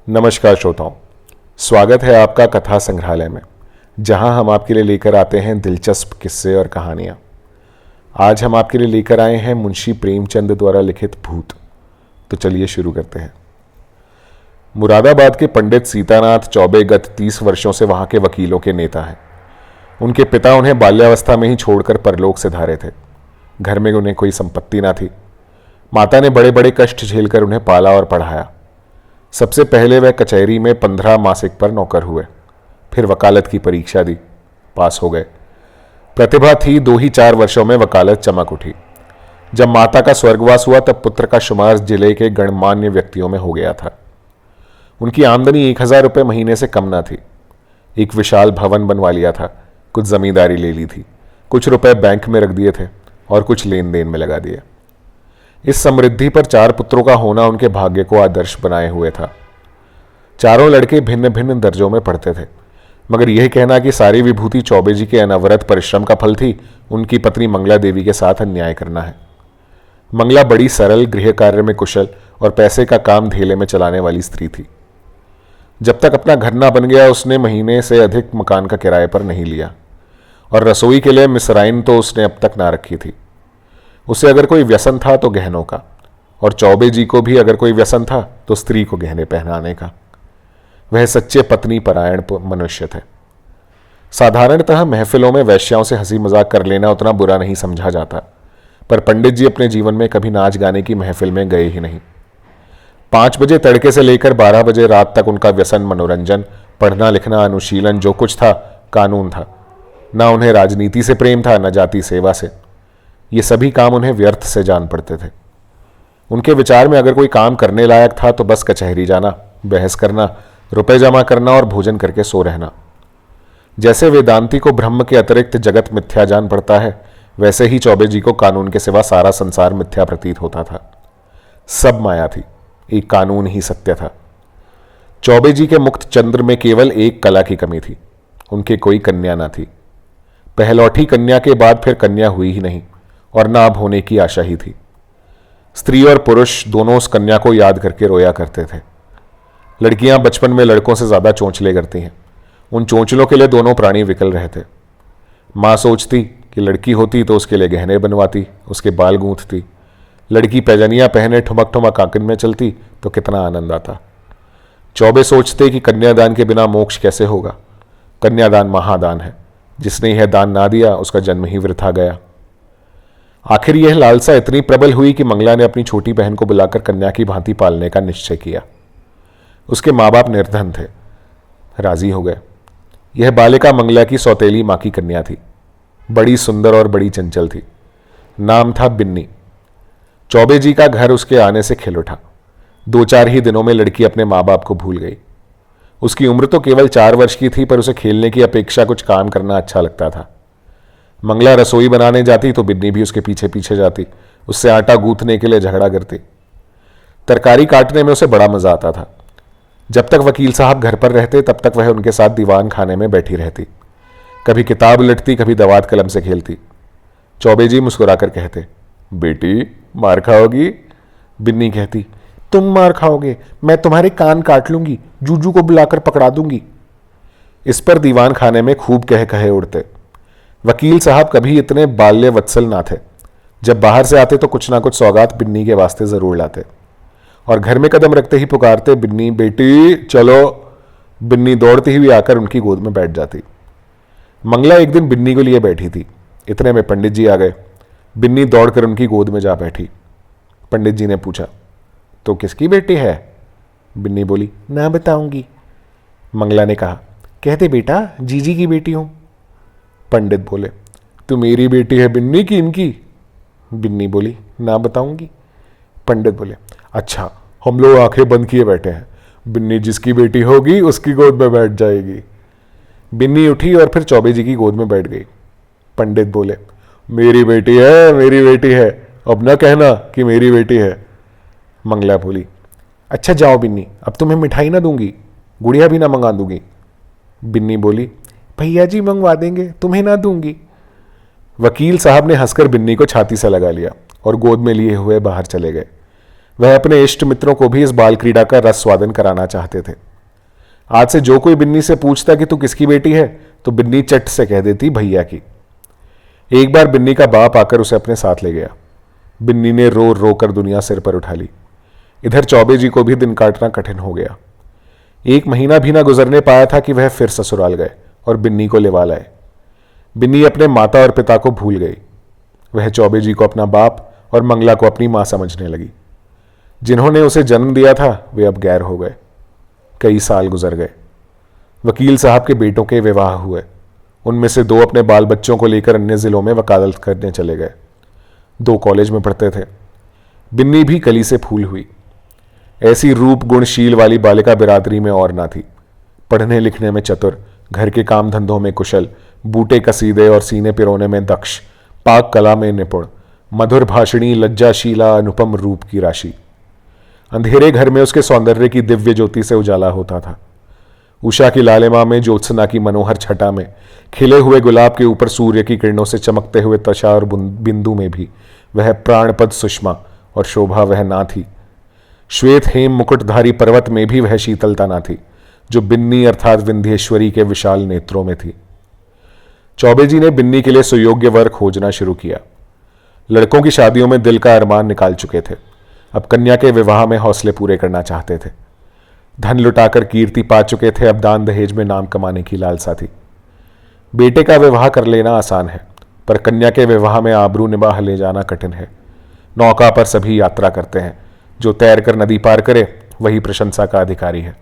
नमस्कार श्रोताओं, स्वागत है आपका कथा संग्रहालय में, जहां हम आपके लिए लेकर आते हैं दिलचस्प किस्से और कहानियां। आज हम आपके लिए लेकर आए हैं मुंशी प्रेमचंद द्वारा लिखित भूत। तो चलिए शुरू करते हैं। मुरादाबाद के पंडित सीतानाथ चौबे गत 30 वर्षों से वहां के वकीलों के नेता हैं। उनके पिता उन्हें बाल्यावस्था में ही छोड़कर परलोक से धारे थे। घर में उन्हें कोई संपत्ति ना थी। माता ने बड़े बड़े कष्ट झेलकर उन्हें पाला और पढ़ाया। सबसे पहले वह कचहरी में 15 मासिक पर नौकर हुए। फिर वकालत की परीक्षा दी, पास हो गए। प्रतिभा थी, 2 ही 4 वर्षों में वकालत चमक उठी। जब माता का स्वर्गवास हुआ तब पुत्र का शुमार जिले के गणमान्य व्यक्तियों में हो गया था। उनकी आमदनी 1000 रुपये महीने से कम न थी। एक विशाल भवन बनवा लिया था, कुछ जमींदारी ले ली थी, कुछ रुपए बैंक में रख दिए थे और कुछ लेन देन में लगा दिए। इस समृद्धि पर 4 पुत्रों का होना उनके भाग्य को आदर्श बनाए हुए था। चारों लड़के भिन्न भिन्न दर्जों में पढ़ते थे, मगर यह कहना कि सारी विभूति चौबे जी के अनवरत परिश्रम का फल थी, उनकी पत्नी मंगला देवी के साथ अन्याय करना है। मंगला बड़ी सरल, गृह कार्य में कुशल और पैसे का काम धेले में चलाने वाली स्त्री थी। जब तक अपना घर ना बन गया उसने महीने से अधिक मकान का किराए पर नहीं लिया, और रसोई के लिए मिसराइन तो उसने अब तक ना रखी थी। उसे अगर कोई व्यसन था तो गहनों का, और चौबे जी को भी अगर कोई व्यसन था तो स्त्री को गहने पहनाने का। वह सच्चे पत्नी परायण मनुष्य थे। साधारणतः महफिलों में वैश्याओं से हंसी मजाक कर लेना उतना बुरा नहीं समझा जाता, पर पंडित जी अपने जीवन में कभी नाच गाने की महफिल में गए ही नहीं। 5 बजे तड़के से लेकर 12 बजे रात तक उनका व्यसन मनोरंजन, पढ़ना लिखना, अनुशीलन, जो कुछ था कानून था। ना उन्हें राजनीति से प्रेम था, न जाति सेवा से। ये सभी काम उन्हें व्यर्थ से जान पड़ते थे। उनके विचार में अगर कोई काम करने लायक था तो बस कचहरी जाना, बहस करना, रुपए जमा करना और भोजन करके सो रहना। जैसे वेदांती को ब्रह्म के अतिरिक्त जगत मिथ्या जान पड़ता है, वैसे ही चौबे जी को कानून के सिवा सारा संसार मिथ्या प्रतीत होता था। सब माया थी, एक कानून ही सत्य था। चौबे जी के मुक्त चंद्र में केवल एक कला की कमी थी, उनके कोई कन्या ना थी। पहलौठी कन्या के बाद फिर कन्या हुई ही नहीं, और ना अब होने की आशा ही थी। स्त्री और पुरुष दोनों उस कन्या को याद करके रोया करते थे। लड़कियां बचपन में लड़कों से ज्यादा चोंचले करती हैं। उन चोंचलों के लिए दोनों प्राणी विकल रहे थे। माँ सोचती कि लड़की होती तो उसके लिए गहने बनवाती, उसके बाल गूंथती। लड़की पैजनियां पहने ठुमक ठुमक आंगन में चलती तो कितना आनंद आता। चौबे सोचते कि कन्यादान के बिना मोक्ष कैसे होगा। कन्यादान महादान है, जिसने यह दान ना दिया उसका जन्म ही वृथा गया। आखिर यह लालसा इतनी प्रबल हुई कि मंगला ने अपनी छोटी बहन को बुलाकर कन्या की भांति पालने का निश्चय किया। उसके माँ बाप निर्धन थे, राजी हो गए। यह बालिका मंगला की सौतेली माँ की कन्या थी। बड़ी सुंदर और बड़ी चंचल थी। नाम था बिन्नी। चौबे जी का घर उसके आने से खिल उठा। 2-4 ही दिनों में लड़की अपने माँ बाप को भूल गई। उसकी उम्र तो केवल 4 वर्ष की थी, पर उसे खेलने की अपेक्षा कुछ काम करना अच्छा लगता था। मंगला रसोई बनाने जाती तो बिन्नी भी उसके पीछे पीछे जाती, उससे आटा गूंथने के लिए झगड़ा करती। तरकारी काटने में उसे बड़ा मजा आता था। जब तक वकील साहब घर पर रहते तब तक वह उनके साथ दीवान खाने में बैठी रहती। कभी किताब उलटती, कभी दवात कलम से खेलती। चौबे जी मुस्कुराकर कहते, बेटी मार खाओगी? बिन्नी कहती, तुम मार खाओगे? मैं तुम्हारे कान काट लूंगी, जूजू को बुलाकर पकड़ा दूंगी। इस पर दीवान खाने में खूब कह कहे उड़ते। वकील साहब कभी इतने बाल्य वत्सल ना थे। जब बाहर से आते तो कुछ ना कुछ सौगात बिन्नी के वास्ते जरूर लाते, और घर में कदम रखते ही पुकारते, बिन्नी बेटी चलो। बिन्नी दौड़ती हुई आकर उनकी गोद में बैठ जाती। मंगला एक दिन बिन्नी को लिए बैठी थी। इतने में पंडित जी आ गए। बिन्नी दौड़कर उनकी गोद में जा बैठी। पंडित जी ने पूछा, तो किसकी बेटी है? बिन्नी बोली, ना बताऊंगी। मंगला ने कहा, कहते बेटा जीजी की बेटी हूं। पंडित बोले, तू मेरी बेटी है बिन्नी की इनकी? बिन्नी बोली, ना बताऊंगी। पंडित बोले, अच्छा हम लोग आंखें बंद किए बैठे हैं, बिन्नी जिसकी बेटी होगी उसकी गोद में बैठ जाएगी। बिन्नी उठी और फिर चौबे जी की गोद में बैठ गई। पंडित बोले, मेरी बेटी है, मेरी बेटी है, अब ना कहना कि मेरी बेटी है। मंगला बोली, अच्छा जाओ बिन्नी, अब तुम्हें मिठाई ना दूंगी, गुड़िया भी ना मंगा दूंगी। बिन्नी बोली, भैया जी मंगवा देंगे, तुम्हें ना दूंगी। वकील साहब ने हंसकर बिन्नी को छाती से लगा लिया और गोद में लिए हुए बाहर चले गए। वह अपने इष्ट मित्रों को भी इस बाल क्रीड़ा का रस स्वादन कराना चाहते थे। आज से जो कोई बिन्नी से पूछता कि तू किसकी बेटी है, तो बिन्नी चट से कह देती भैया की। एक बार बिन्नी का बाप आकर उसे अपने साथ ले गया। बिन्नी ने रो रो कर दुनिया सिर पर उठा ली। इधर चौबे जी को भी दिन काटना कठिन हो गया। 1 महीना भी ना गुजरने पाया था कि वह फिर ससुराल गए और बिन्नी को लेवा लाए। बिन्नी अपने माता और पिता को भूल गई। वह चौबे जी को अपना बाप और मंगला को अपनी मां समझने लगी। जिन्होंने उसे जन्म दिया था वे अब गैर हो गए। कई साल गुजर गए। वकील साहब के बेटों के विवाह हुए। उनमें से 2 अपने बाल बच्चों को लेकर अन्य जिलों में वकालत करने चले गए। 2 कॉलेज में पढ़ते थे। बिन्नी भी कली से फूल हुई। ऐसी रूप गुणशील वाली बालिका बिरादरी में और ना थी। पढ़ने लिखने में चतुर, घर के काम धंधों में कुशल, बूटे कसीदे और सीने पिरोने में दक्ष, पाक कला में निपुण, मधुर भाषणी, लज्जाशीला, अनुपम रूप की राशि। अंधेरे घर में उसके सौंदर्य की दिव्य ज्योति से उजाला होता था। उषा की लालिमा में, ज्योत्सना की मनोहर छटा में, खिले हुए गुलाब के ऊपर सूर्य की किरणों से चमकते हुए तशा और बिंदु में भी वह प्राणपद सुषमा और शोभा वह ना थी। श्वेत हेम मुकुटधारी पर्वत में भी वह शीतलता ना थी जो बिन्नी अर्थात विंध्येश्वरी के विशाल नेत्रों में थी। चौबे जी ने बिन्नी के लिए सुयोग्य वर खोजना शुरू किया। लड़कों की शादियों में दिल का अरमान निकाल चुके थे। अब कन्या के विवाह में हौसले पूरे करना चाहते थे। धन लुटाकर कीर्ति पा चुके थे, अब दान दहेज में नाम कमाने की लालसा थी। बेटे का विवाह कर लेना आसान है, पर कन्या के विवाह में आबरू निभाह ले जाना कठिन है। नौका पर सभी यात्रा करते हैं, जो तैर कर नदी पार करे वही प्रशंसा का अधिकारी है।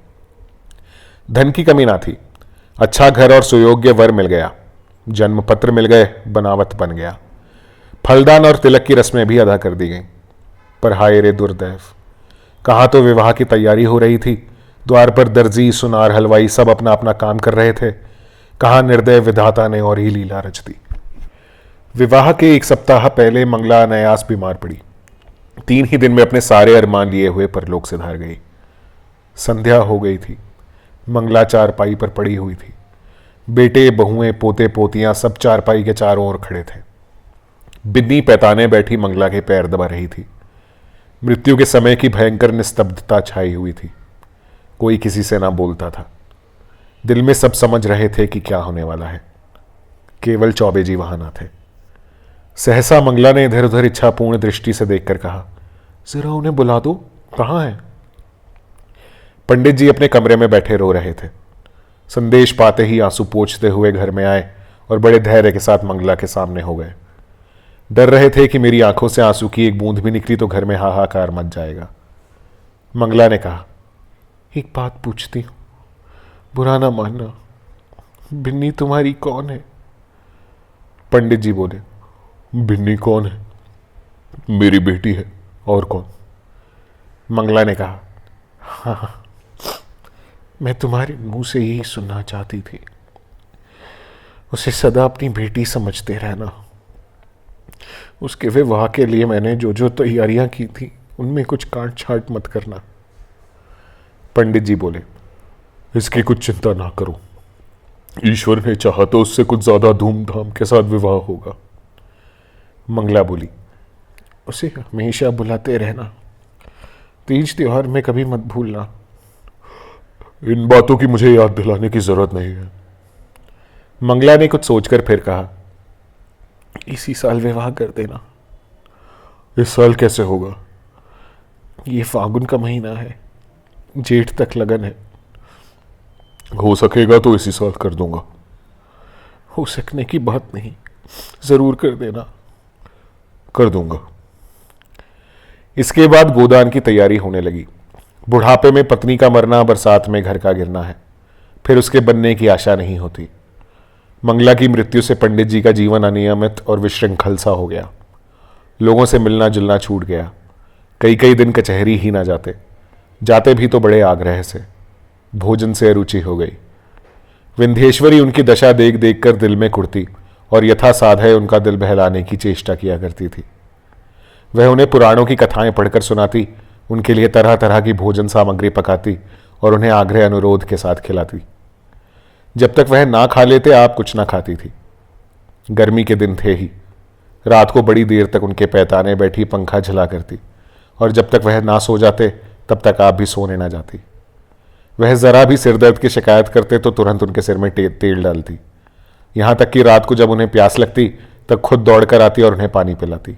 धन की कमी ना थी। अच्छा घर और सुयोग्य वर मिल गया। जन्म पत्र मिल गए, बनावट बन गया। फलदान और तिलक की रस्में भी अदा कर दी गईं। पर हाय रे दुर्दैव, कहाँ तो विवाह की तैयारी हो रही थी, द्वार पर दर्जी, सुनार, हलवाई सब अपना अपना काम कर रहे थे। कहाँ निर्दय विधाता ने और ही लीला रच दी। विवाह के 1 सप्ताह पहले मंगला अनायास बीमार पड़ी। 3 ही दिन में अपने सारे अरमान लिए हुए परलोक से धार गई। संध्या हो गई थी। मंगला चारपाई पर पड़ी हुई थी। बेटे, बहुएं, पोते पोतियां सब चारपाई के चारों ओर खड़े थे। बिन्नी पैताने बैठी मंगला के पैर दबा रही थी। मृत्यु के समय की भयंकर निस्तब्धता छाई हुई थी। कोई किसी से ना बोलता था। दिल में सब समझ रहे थे कि क्या होने वाला है। केवल चौबे जी वहां ना थे। सहसा मंगला ने इधर उधर इच्छापूर्ण दृष्टि से देखकर कहा, जरा उन्हें बुला दो, कहां है? पंडित जी अपने कमरे में बैठे रो रहे थे। संदेश पाते ही आंसू पोंछते हुए घर में आए और बड़े धैर्य के साथ मंगला के सामने हो गए। डर रहे थे कि मेरी आंखों से आंसू की एक बूंद भी निकली तो घर में हाहाकार मच जाएगा। मंगला ने कहा, एक बात पूछती हूं, बुरा ना मानना, बिन्नी तुम्हारी कौन है? पंडित जी बोले, बिन्नी कौन है? मेरी बेटी है, और कौन? मंगला ने कहा, हाँ, मैं तुम्हारे मुंह से यही सुनना चाहती थी। उसे सदा अपनी बेटी समझते रहना। उसके विवाह के लिए मैंने जो जो तैयारियां की थी उनमें कुछ काट छाट मत करना। पंडित जी बोले, इसकी कुछ चिंता ना करो, ईश्वर ने चाहा तो उससे कुछ ज्यादा धूमधाम के साथ विवाह होगा। मंगला बोली, उसे हमेशा बुलाते रहना, तीज त्योहार में कभी मत भूलना। इन बातों की मुझे याद दिलाने की जरूरत नहीं है। मंगला ने कुछ सोचकर फिर कहा, इसी साल विवाह कर देना। इस साल कैसे होगा? ये फागुन का महीना है, जेठ तक लगन है। हो सकेगा तो इसी साल कर दूंगा। हो सकने की बात नहीं, जरूर कर देना। कर दूंगा। इसके बाद गोदान की तैयारी होने लगी। बुढ़ापे में पत्नी का मरना, बरसात में घर का गिरना है, फिर उसके बनने की आशा नहीं होती। मंगला की मृत्यु से पंडित जी का जीवन अनियमित और विशृंखल सा हो गया। लोगों से मिलना जुलना छूट गया। कई कई दिन कचहरी ही ना जाते, जाते भी तो बड़े आग्रह से। भोजन से अरुचि हो गई। विंध्येश्वरी उनकी दशा देख देख कर दिल में कुड़ती और यथा साधय उनका दिल बहलाने की चेष्टा किया करती थी। वह उन्हें पुराणों की कथाएं पढ़कर सुनाती, उनके लिए तरह तरह की भोजन सामग्री पकाती और उन्हें आग्रह अनुरोध के साथ खिलाती। जब तक वह ना खा लेते आप कुछ ना खाती थी। गर्मी के दिन थे ही। रात को बड़ी देर तक उनके पैताने बैठी पंखा झला करती और जब तक वह ना सो जाते तब तक आप भी सोने ना जाती। वह ज़रा भी सिर दर्द की शिकायत करते तो तुरंत उनके सिर में तेल डालती। यहाँ तक कि रात को जब उन्हें प्यास लगती तब खुद दौड़कर आती और उन्हें पानी पिलाती।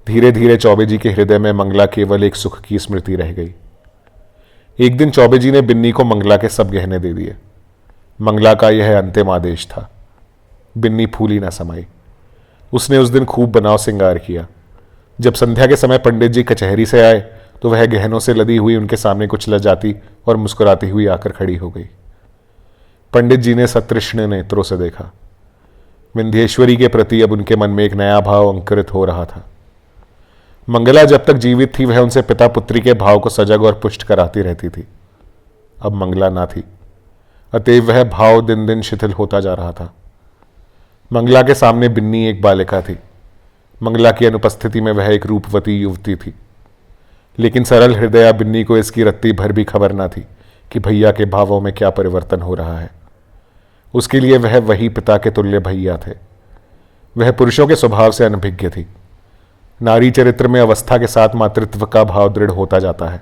धीरे धीरे चौबे जी के हृदय में मंगला केवल एक सुख की स्मृति रह गई। एक दिन चौबे जी ने बिन्नी को मंगला के सब गहने दे दिए। मंगला का यह अंतिम आदेश था। बिन्नी फूली ना समाई। उसने उस दिन खूब बनाव श्रृंगार किया। जब संध्या के समय पंडित जी कचहरी से आए तो वह गहनों से लदी हुई उनके सामने कुछ लजाती और मुस्कुराती हुई आकर खड़ी हो गई। पंडित जी ने सतृष्ण नेत्रों से देखा। विंध्येश्वरी के प्रति अब उनके मन में एक नया भाव अंकुरित हो रहा था। मंगला जब तक जीवित थी वह उनसे पिता पुत्री के भाव को सजग और पुष्ट कराती रहती थी। अब मंगला ना थी, अतएव वह भाव दिन दिन शिथिल होता जा रहा था। मंगला के सामने बिन्नी एक बालिका थी। मंगला की अनुपस्थिति में वह एक रूपवती युवती थी। लेकिन सरल हृदया बिन्नी को इसकी रत्ती भर भी खबर ना थी कि भैया के भावों में क्या परिवर्तन हो रहा है। उसके लिए वह वही पिता के तुल्य भैया थे। वह पुरुषों के स्वभाव से अनभिज्ञ थी। नारी चरित्र में अवस्था के साथ मातृत्व का भाव दृढ़ होता जाता है।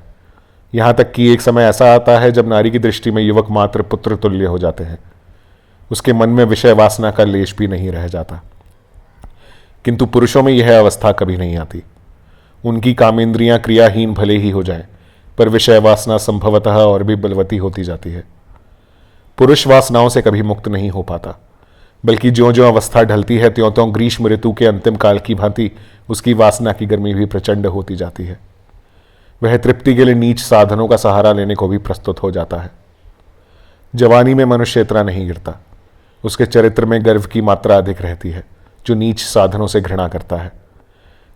यहाँ तक कि एक समय ऐसा आता है जब नारी की दृष्टि में युवक मात्र पुत्र तुल्य हो जाते हैं। उसके मन में विषय वासना का लेश भी नहीं रह जाता। किंतु पुरुषों में यह अवस्था कभी नहीं आती। उनकी कामेंद्रियां क्रियाहीन भले ही हो जाएं, पर विषय वासना संभवतः और भी बलवती होती जाती है। पुरुष वासनाओं से कभी मुक्त नहीं हो पाता, बल्कि ज्यों ज्यों अवस्था ढलती है त्यों त्यों ग्रीष्म ऋतु के अंतिम काल की भांति उसकी वासना की गर्मी भी प्रचंड होती जाती है। वह तृप्ति के लिए नीच साधनों का सहारा लेने को भी प्रस्तुत हो जाता है। जवानी में मनुष्य इतना नहीं गिरता। उसके चरित्र में गर्व की मात्रा अधिक रहती है, जो नीच साधनों से घृणा करता है।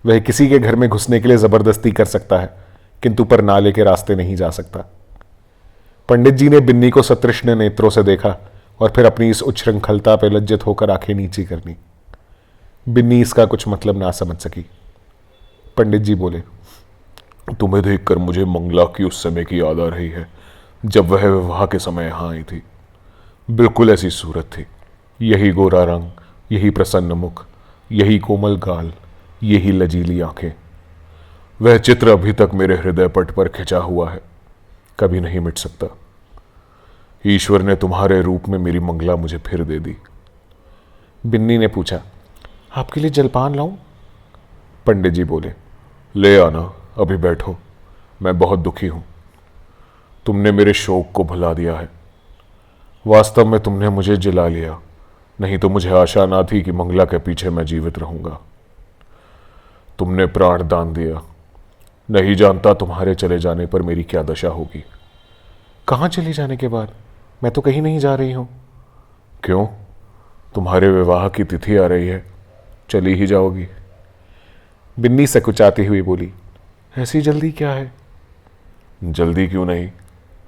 वह किसी के घर में घुसने के लिए जबरदस्ती कर सकता है, किंतु पर नाले के रास्ते नहीं जा सकता। पंडित जी ने बिन्नी को सतृष्ण नेत्रों से देखा और फिर अपनी इस उच्छृंखलता पर लज्जित होकर आंखें नीची करनी। बिन्नी इसका कुछ मतलब ना समझ सकी। पंडित जी बोले, तुम्हें देखकर मुझे मंगला की उस समय की याद आ रही है जब वह विवाह के समय यहां आई थी। बिल्कुल ऐसी सूरत थी, यही गोरा रंग, यही प्रसन्न मुख, यही कोमल गाल, यही लजीली आंखें। वह चित्र अभी तक मेरे हृदय पट पर खिंचा हुआ है, कभी नहीं मिट सकता। ईश्वर ने तुम्हारे रूप में मेरी मंगला मुझे फिर दे दी। बिन्नी ने पूछा, आपके लिए जलपान लाऊं? पंडित जी बोले, ले आना, अभी बैठो, मैं बहुत दुखी हूं। तुमने मेरे शोक को भुला दिया है। वास्तव में तुमने मुझे जिला लिया, नहीं तो मुझे आशा ना थी कि मंगला के पीछे मैं जीवित रहूंगा। तुमने प्राण दान दिया, नहीं जानता तुम्हारे चले जाने पर मेरी क्या दशा होगी। कहाँ चले जाने के बाद? मैं तो कहीं नहीं जा रही हूं। क्यों? तुम्हारे विवाह की तिथि आ रही है, चली ही जाओगी। बिन्नी सकुचाती हुई बोली, ऐसी जल्दी क्या है? जल्दी क्यों नहीं,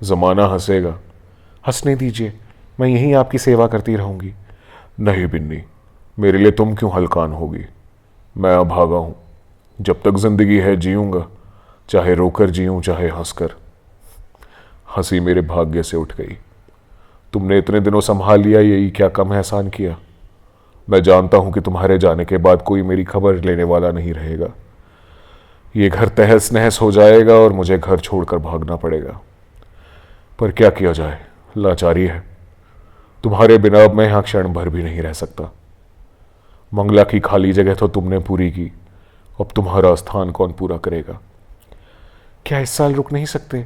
जमाना हंसेगा। हंसने दीजिए, मैं यहीं आपकी सेवा करती रहूंगी। नहीं बिन्नी, मेरे लिए तुम क्यों हलकान होगी? मैं अभागा हूं, जब तक जिंदगी है जीऊंगा, चाहे रोकर जीऊं चाहे हंसकर। हंसी मेरे भाग्य से उठ गई। तुमने इतने दिनों संभाल लिया, यही क्या कम एहसान किया। मैं जानता हूं कि तुम्हारे जाने के बाद कोई मेरी खबर लेने वाला नहीं रहेगा। ये घर तहस नहस हो जाएगा और मुझे घर छोड़कर भागना पड़ेगा। पर क्या किया जाए, लाचारी है। तुम्हारे बिना अब मैं यहां क्षण भर भी नहीं रह सकता। मंगला की खाली जगह तो तुमने पूरी की, अब तुम्हारा स्थान कौन पूरा करेगा? क्या इस साल रुक नहीं सकते?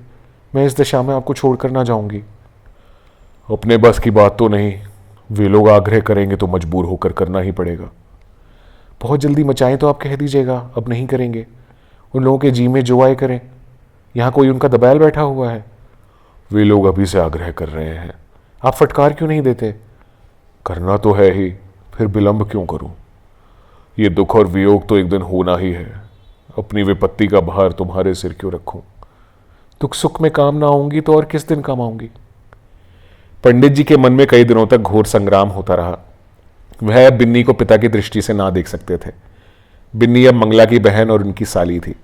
मैं इस दशा में आपको छोड़कर ना जाऊंगी। अपने बस की बात तो नहीं, वे लोग आग्रह करेंगे तो मजबूर होकर करना ही पड़ेगा। बहुत जल्दी मचाएं तो आप कह दीजिएगा, अब नहीं करेंगे। उन लोगों के जी में जो आए करें, यहाँ कोई उनका दबायल बैठा हुआ है। वे लोग अभी से आग्रह कर रहे हैं। आप फटकार क्यों नहीं देते? करना तो है ही, फिर विलंब क्यों करूं? ये दुख और वियोग तो एक दिन होना ही है। अपनी विपत्ति का भार तुम्हारे सिर क्यों रखूं? दुख सुख में काम ना आऊंगी तो और किस दिन काम आऊंगी? पंडित जी के मन में कई दिनों तक घोर संग्राम होता रहा। वह अब बिन्नी को पिता की दृष्टि से ना देख सकते थे। बिन्नी अब मंगला की बहन और उनकी साली थी।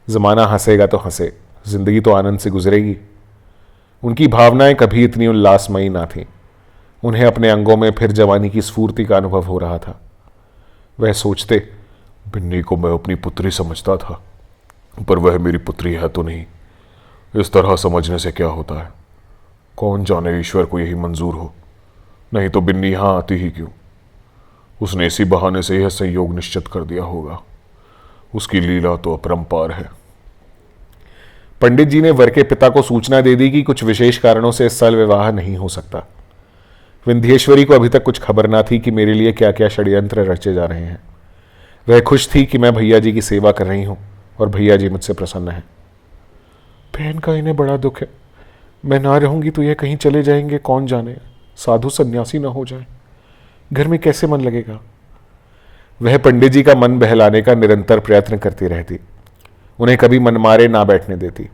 जमाना हंसेगा तो हंसे, जिंदगी तो आनंद से गुजरेगी। उनकी भावनाएं कभी इतनी उल्लासमयी ना थीं। उन्हें अपने अंगों में फिर जवानी की स्फूर्ति का अनुभव हो रहा था। वह सोचते, बिन्नी को मैं अपनी पुत्री समझता था, पर वह मेरी पुत्री है तो नहीं। इस तरह समझने से क्या होता है? कौन जाने ईश्वर को यही मंजूर हो, नहीं तो बिन्नी यहां आती ही क्यों? उसने इसी बहाने से यह संयोग निश्चित कर दिया होगा। उसकी लीला तो अपरंपार है। पंडित जी ने वर के पिता को सूचना दे दी कि कुछ विशेष कारणों से इस साल विवाह नहीं हो सकता। विंध्येश्वरी को अभी तक कुछ खबर ना थी कि मेरे लिए क्या क्या षड्यंत्र रचे जा रहे हैं। वह खुश थी कि मैं भैया जी की सेवा कर रही हूं और भैया जी मुझसे प्रसन्न हैं। बहन का इन्हें बड़ा दुख है। मैं ना रहूंगी तो ये कहीं चले जाएंगे, कौन जाने साधु सन्यासी ना हो जाए। घर में कैसे मन लगेगा? वह पंडित जी का मन बहलाने का निरंतर प्रयत्न करती रहती, उन्हें कभी मन मारे ना बैठने देती।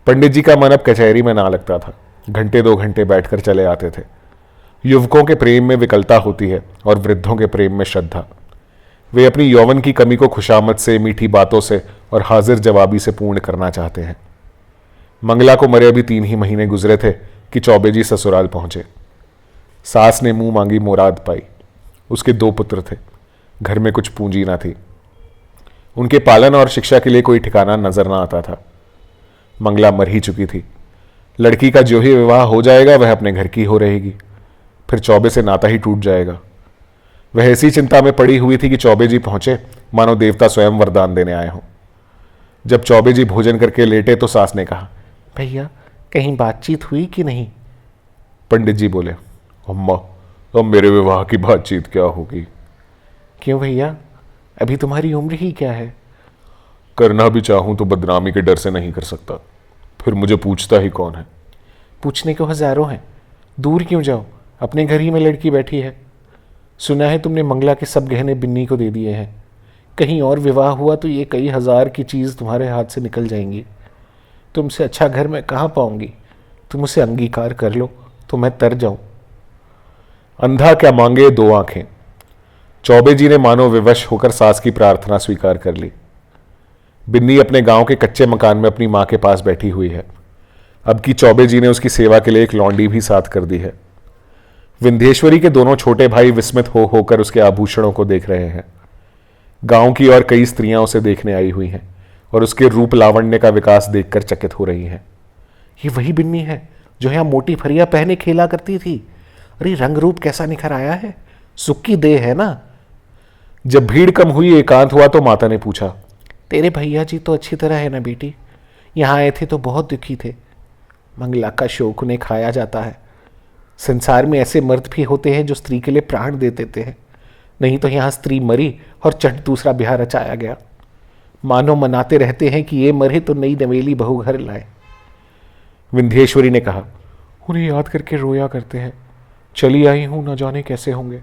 पंडित जी का मन अब कचहरी में ना लगता था। घंटे 2 घंटे बैठकर चले आते थे। युवकों के प्रेम में विकलता होती है और वृद्धों के प्रेम में श्रद्धा। वे अपनी यौवन की कमी को खुशामद से, मीठी बातों से और हाजिर जवाबी से पूर्ण करना चाहते हैं। मंगला को मरे अभी 3 ही महीने गुजरे थे कि चौबे जी ससुराल पहुंचे। सास ने मुंह मांगी मुराद पाई। उसके 2 पुत्र थे। घर में कुछ पूंजी ना थी। उनके पालन और शिक्षा के लिए कोई ठिकाना नजर ना आता था। मंगला मर ही चुकी थी। लड़की का जो ही विवाह हो जाएगा वह अपने घर की हो रहेगी। फिर चौबे से नाता ही टूट जाएगा। वह ऐसी चिंता में पड़ी हुई थी कि चौबे जी पहुंचे मानो देवता स्वयं वरदान देने आए हों। जब चौबे जी भोजन करके लेटे तो सास ने कहा, भैया कहीं बातचीत हुई कि नहीं? पंडित जी बोले, अम्मा अब मेरे विवाह की बातचीत क्या होगी? क्यों भैया, अभी तुम्हारी उम्र ही क्या है? करना भी चाहूं तो बदनामी के डर से नहीं कर सकता। फिर मुझे पूछता ही कौन है? पूछने को हजारों हैं। दूर क्यों जाओ, अपने घर ही में लड़की बैठी है। सुना है तुमने मंगला के सब गहने बिन्नी को दे दिए हैं। कहीं और विवाह हुआ तो ये कई हजार की चीज़ तुम्हारे हाथ से निकल जाएंगी। तुमसे अच्छा घर मैं कहाँ पाऊंगी? तुम उसे अंगीकार कर लो तो मैं तर जाऊं। अंधा क्या मांगे 2 आंखें। चौबे जी ने मानो विवश होकर सास की प्रार्थना स्वीकार कर ली। बिन्नी अपने गांव के कच्चे मकान में अपनी मां के पास बैठी हुई है। अब की चौबे जी ने उसकी सेवा के लिए एक लौंडी भी साथ कर दी है। विंध्येश्वरी के दोनों छोटे भाई विस्मित हो होकर उसके आभूषणों को देख रहे हैं। गांव की और कई स्त्रियां उसे देखने आई हुई हैं और उसके रूप लावण्य का विकास देखकर चकित हो रही हैं। ये वही बिन्नी है जो यहाँ मोटी फरिया पहने खेला करती थी। अरे रंग रूप कैसा निखर आया है, सुख की देह है ना। जब भीड़ कम हुई, एकांत हुआ तो माता ने पूछा, तेरे भैया जी तो अच्छी तरह है ना बेटी? यहाँ आए थे तो बहुत दुखी थे। मंगला का शोक उन्हें खाया जाता है। संसार में ऐसे मर्द भी होते हैं जो स्त्री के लिए प्राण दे देते हैं। नहीं तो यहाँ स्त्री मरी और चट दूसरा ब्याह रचाया गया। मानो मनाते रहते हैं कि ये मरे तो नई नवेली बहू घर लाए। विंध्येश्वरी ने कहा, उन्हें याद करके रोया करते हैं। चली आई हूं, न जाने कैसे होंगे।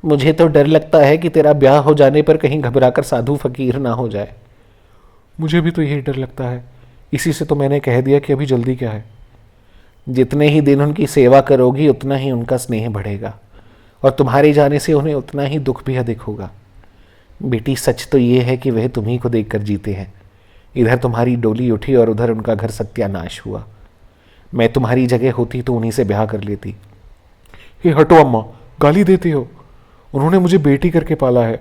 मुझे तो डर लगता है कि तेरा ब्याह हो जाने पर कहीं घबराकर साधु फकीर ना हो जाए। मुझे भी तो यही डर लगता है। इसी से तो मैंने कह दिया कि अभी जल्दी क्या है। जितने ही दिन उनकी सेवा करोगी उतना ही उनका स्नेह बढ़ेगा और तुम्हारे जाने से उन्हें उतना ही दुख भी अधिक होगा। बेटी सच तो ये है कि वह तुम्ही को देखकर जीते हैं। इधर तुम्हारी डोली उठी और उधर उनका घर सत्यानाश हुआ। मैं तुम्हारी जगह होती तो उन्हीं से ब्याह कर लेती। हे हटो अम्मा, गाली देती हो। उन्होंने मुझे बेटी करके पाला है,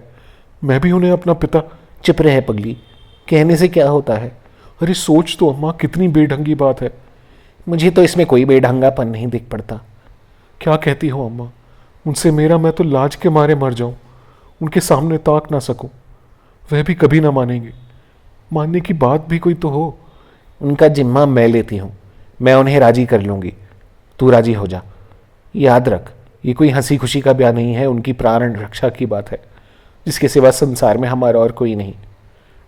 मैं भी उन्हें अपना पिता। चुप रहे पगली, कहने से क्या होता है? अरे सोच तो अम्मा, कितनी बेढंगी बात है। मुझे तो इसमें कोई बेढंगापन नहीं दिख पड़ता। क्या कहती हो अम्मा? उनसे मेरा मैं तो लाज के मारे मर जाऊं, उनके सामने ताक ना सकूं। वह भी कभी ना मानेंगे। मानने की बात भी कोई तो हो। उनका जिम्मा मैं लेती हूँ, मैं उन्हें राजी कर लूँगी। तू राजी हो जा। याद रख, ये कोई हंसी खुशी का ब्याह नहीं है, उनकी प्राण रक्षा की बात है, जिसके सिवा संसार में हमारा और कोई नहीं।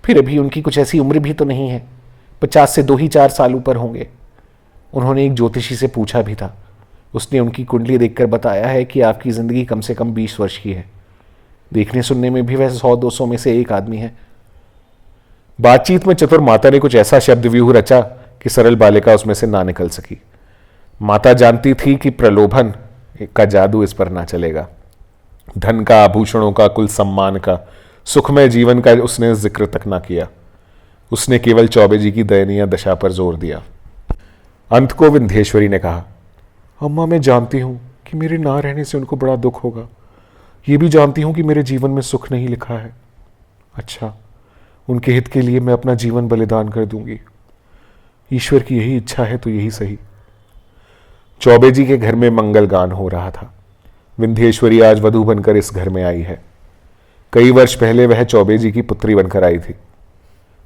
फिर अभी उनकी कुछ ऐसी उम्र भी तो नहीं है, 50 से 2 ही 4 साल ऊपर होंगे। उन्होंने एक ज्योतिषी से पूछा भी था। उसने उनकी कुंडली देखकर बताया है कि आपकी ज़िंदगी कम से कम 20 वर्ष की है। देखने सुनने में भी वह 100-200 में से एक आदमी है। बातचीत में चतुर माता ने कुछ ऐसा शब्द व्यूह रचा कि सरल बालिका उसमें से ना निकल सकी। माता जानती थी कि प्रलोभन का जादू इस पर ना चलेगा। धन का, आभूषणों का, कुल सम्मान का, सुखमय जीवन का उसने जिक्र तक ना किया। उसने केवल चौबे जी की दयनीय दशा पर जोर दिया। अंत को विंध्येश्वरी ने कहा, अम्मा मैं जानती हूँ कि मेरे ना रहने से उनको बड़ा दुख होगा। ये भी जानती हूँ कि मेरे जीवन में सुख नहीं लिखा है। अच्छा, उनके हित के लिए मैं अपना जीवन बलिदान कर दूंगी। ईश्वर की यही इच्छा है तो यही सही। चौबे जी के घर में मंगल गान हो रहा था। विंध्येश्वरी आज वधू बनकर इस घर में आई है। कई वर्ष पहले वह चौबे जी की पुत्री बनकर आई थी।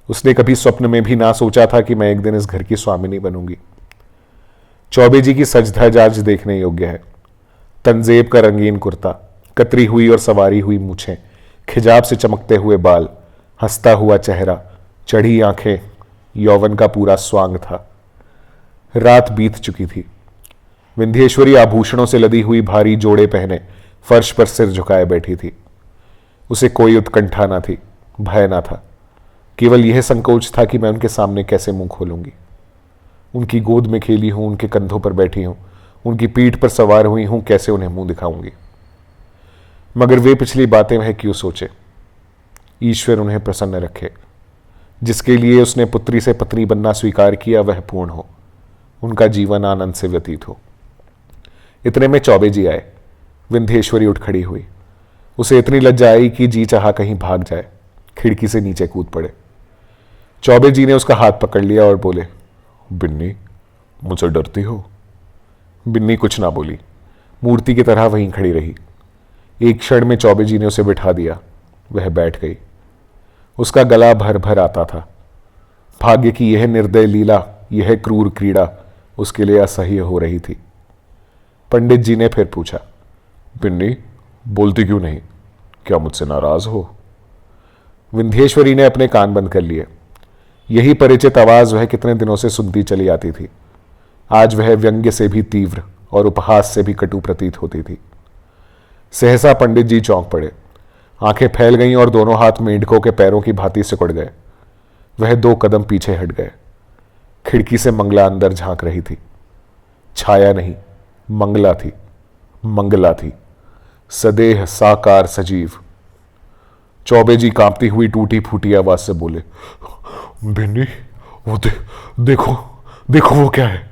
उसने कभी स्वप्न में भी ना सोचा था कि मैं एक दिन इस घर की स्वामिनी बनूंगी। चौबे जी की सज धज आज देखने योग्य है। तंजेब का रंगीन कुर्ता, कतरी हुई और सवारी हुई मूछें, खिजाब से चमकते हुए बाल, हंसता हुआ चेहरा, चढ़ी आंखें, यौवन का पूरा स्वांग था। रात बीत चुकी थी। विंध्येश्वरी आभूषणों से लदी हुई भारी जोड़े पहने फर्श पर सिर झुकाए बैठी थी। उसे कोई उत्कंठा ना थी, भय ना था। केवल यह संकोच था कि मैं उनके सामने कैसे मुंह खोलूंगी। उनकी गोद में खेली हूं, उनके कंधों पर बैठी हूं, उनकी पीठ पर सवार हुई हूं, कैसे उन्हें मुंह दिखाऊंगी। मगर वे पिछली बातें वह क्यों सोचे। ईश्वर उन्हें प्रसन्न रखे। जिसके लिए उसने पुत्री से पत्नी बनना स्वीकार किया वह पूर्ण हो, उनका जीवन आनंद से व्यतीत हो। इतने में चौबे जी आए। विंध्येश्वरी उठ खड़ी हुई। उसे इतनी लज्जा आई कि जी चाहा कहीं भाग जाए, खिड़की से नीचे कूद पड़े। चौबे जी ने उसका हाथ पकड़ लिया और बोले, बिन्नी, मुझसे डरती हो? बिन्नी कुछ ना बोली, मूर्ति की तरह वहीं खड़ी रही। एक क्षण में चौबे जी ने उसे बिठा दिया। वह बैठ गई। उसका गला भर भर आता था। भाग्य की यह निर्दय लीला, यह क्रूर क्रीड़ा उसके लिए असह्य हो रही थी। पंडित जी ने फिर पूछा, बिन्नी, बोलती क्यों नहीं? क्या मुझसे नाराज हो? विंध्येश्वरी ने अपने कान बंद कर लिए। यही परिचित आवाज वह कितने दिनों से सुनती चली आती थी। आज वह व्यंग्य से भी तीव्र और उपहास से भी कटु प्रतीत होती थी। सहसा पंडित जी चौंक पड़े। आंखें फैल गईं और दोनों हाथ मेंढकों के पैरों की भांति सिकुड़ गए। वह 2 कदम पीछे हट गए। खिड़की से मंगला अंदर झांक रही थी। छाया नहीं, मंगला थी, मंगला थी, सदेह साकार सजीव। चौबे जी कांपती हुई टूटी फूटी आवाज से बोले, बिन्नी, वो देखो देखो, वो क्या है?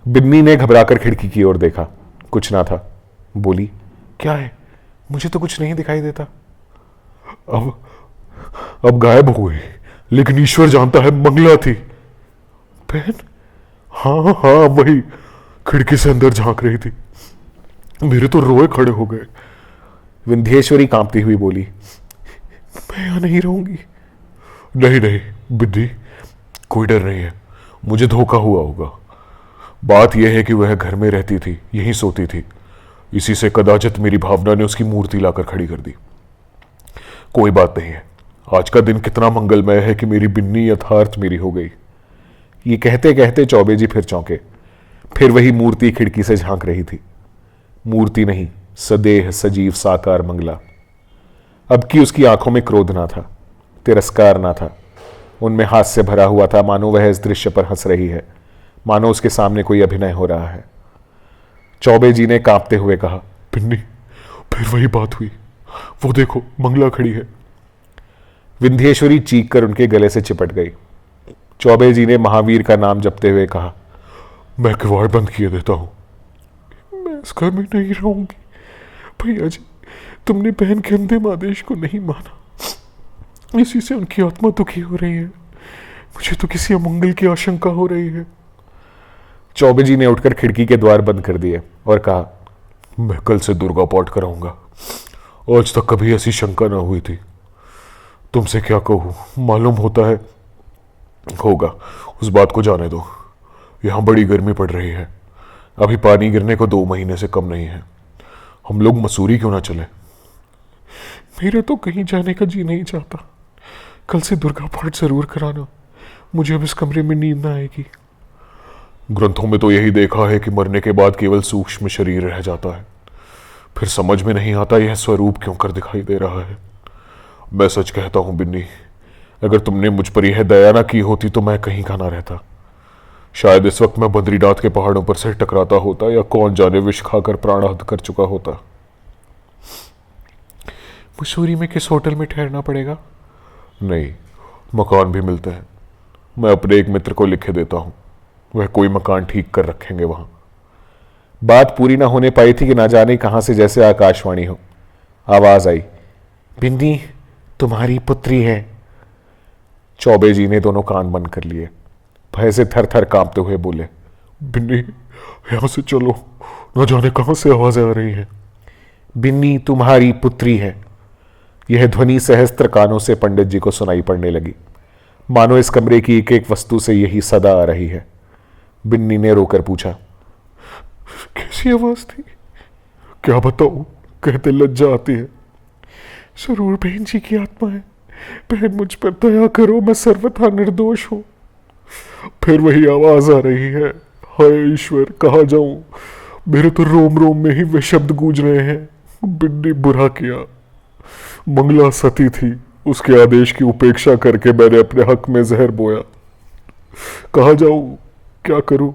बिन्नी ने घबराकर खिड़की की ओर देखा। कुछ ना था। बोली, क्या है? मुझे तो कुछ नहीं दिखाई देता। अब गायब हो गई, लेकिन ईश्वर जानता है मंगला थी। बहन? हाँ हाँ, वही खिड़की से अंदर झांक रही थी। मेरे तो रोए खड़े हो गए। विंध्येश्वरी कांपती हुई बोली, मैं यहां नहीं रहूंगी। नहीं नहीं बिन्नी, कोई डर नहीं है। मुझे धोखा हुआ होगा। बात यह है कि वह घर में रहती थी, यहीं सोती थी। इसी से कदाचित मेरी भावना ने उसकी मूर्ति लाकर खड़ी कर दी। कोई बात नहीं है। आज का दिन कितना मंगलमय है कि मेरी बिन्नी यथार्थ मेरी हो गई। ये कहते कहते चौबे जी फिर चौंके। फिर वही मूर्ति खिड़की से झांक रही थी। मूर्ति नहीं, सदेह सजीव साकार मंगला। अब की उसकी आंखों में क्रोध ना था, तिरस्कार ना था। उनमें हास्य भरा हुआ था, मानो वह इस दृश्य पर हंस रही है, मानो उसके सामने कोई अभिनय हो रहा है। चौबे जी ने कांपते हुए कहा, बिन्नी, फिर वही बात हुई। वो देखो, मंगला खड़ी है। विंध्येश्वरी चीख कर उनके गले से चिपट गई। चौबे जी ने महावीर का नाम जपते हुए कहा, मैं किवाड़ बंद किए देता हूं। मैं इस घर में नहीं रहूंगी। भैया जी, तुमने बहन के अंतिम आदेश को नहीं माना, इसी से उनकी आत्मा दुखी हो रही है। मुझे तो किसी अमंगल की आशंका हो रही है। चौबे जी ने उठकर खिड़की के द्वार बंद कर दिए और कहा, मैं कल से दुर्गा पाठ कराऊंगा। आज तक कभी ऐसी शंका ना हुई थी। तुमसे क्या कहूं, मालूम होता है होगा। उस बात को जाने दो। यहां बड़ी गर्मी पड़ रही है। अभी पानी गिरने को 2 महीने से कम नहीं है। हम लोग मसूरी क्यों ना चले? मेरा तो कहीं जाने का जी नहीं चाहता। कल से दुर्गा पाठ जरूर कराना। मुझे अब इस कमरे में नींद ना आएगी। ग्रंथों में तो यही देखा है कि मरने के बाद केवल सूक्ष्म शरीर रह जाता है। फिर समझ में नहीं आता यह स्वरूप क्यों कर दिखाई दे रहा है। मैं सच कहता हूं बिन्नी, अगर तुमने मुझ पर यह दया ना की होती तो मैं कहीं का ना रहता। शायद इस वक्त मैं बद्रीनाथ के पहाड़ों पर से टकराता होता, या कौन जाने विष खाकर प्राणाहत कर चुका होता। मसूरी में किस होटल में ठहरना पड़ेगा? नहीं, मकान भी मिलते हैं। मैं अपने एक मित्र को लिखे देता हूं, वह कोई मकान ठीक कर रखेंगे वहां। बात पूरी ना होने पाई थी कि ना जाने कहां से जैसे आकाशवाणी हो। आवाज आई, बिन्नी तुम्हारी पुत्री है। चौबे जी ने दोनों कान बंद कर लिए, भय से थर थर कांपते हुए बोले, बिन्नी, यहां से चलो, न जाने कहां से आवाजें आ रही हैं। बिन्नी तुम्हारी पुत्री है। यह ध्वनि सहस्त्र कानों से पंडित जी को सुनाई पड़ने लगी, मानो इस कमरे की एक एक वस्तु से यही सदा आ रही है। बिन्नी ने रोकर पूछा, कैसी आवाज थी? क्या बताऊं, कहते लज्जा आती है। जरूर बहन जी की आत्मा है। बहन मुझ पर दया करो, मैं सर्वथा निर्दोष हूं। फिर वही आवाज आ रही है। हाय ईश्वर, कहाँ जाऊं? मेरे तो रोम रोम में ही वे शब्द गूंज रहे हैं। बिन्नी बुरा किया। मंगला सती थी, उसके आदेश की उपेक्षा करके मैंने अपने हक में जहर बोया। कहाँ जाऊं, क्या करूं?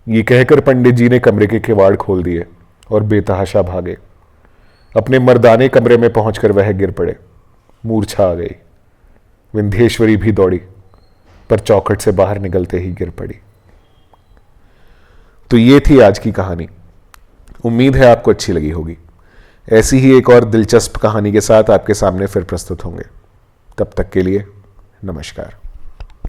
ये कहकर पंडित जी ने कमरे के किवाड़ खोल दिए और बेतहाशा भागे। अपने मर्दाने कमरे में पहुंचकर वह गिर पड़े, मूर्छा आ गई। विंध्येश्वरी भी दौड़ी, पर चौखट से बाहर निकलते ही गिर पड़ी। तो ये थी आज की कहानी। उम्मीद है आपको अच्छी लगी होगी। ऐसी ही एक और दिलचस्प कहानी के साथ आपके सामने फिर प्रस्तुत होंगे। तब तक के लिए नमस्कार।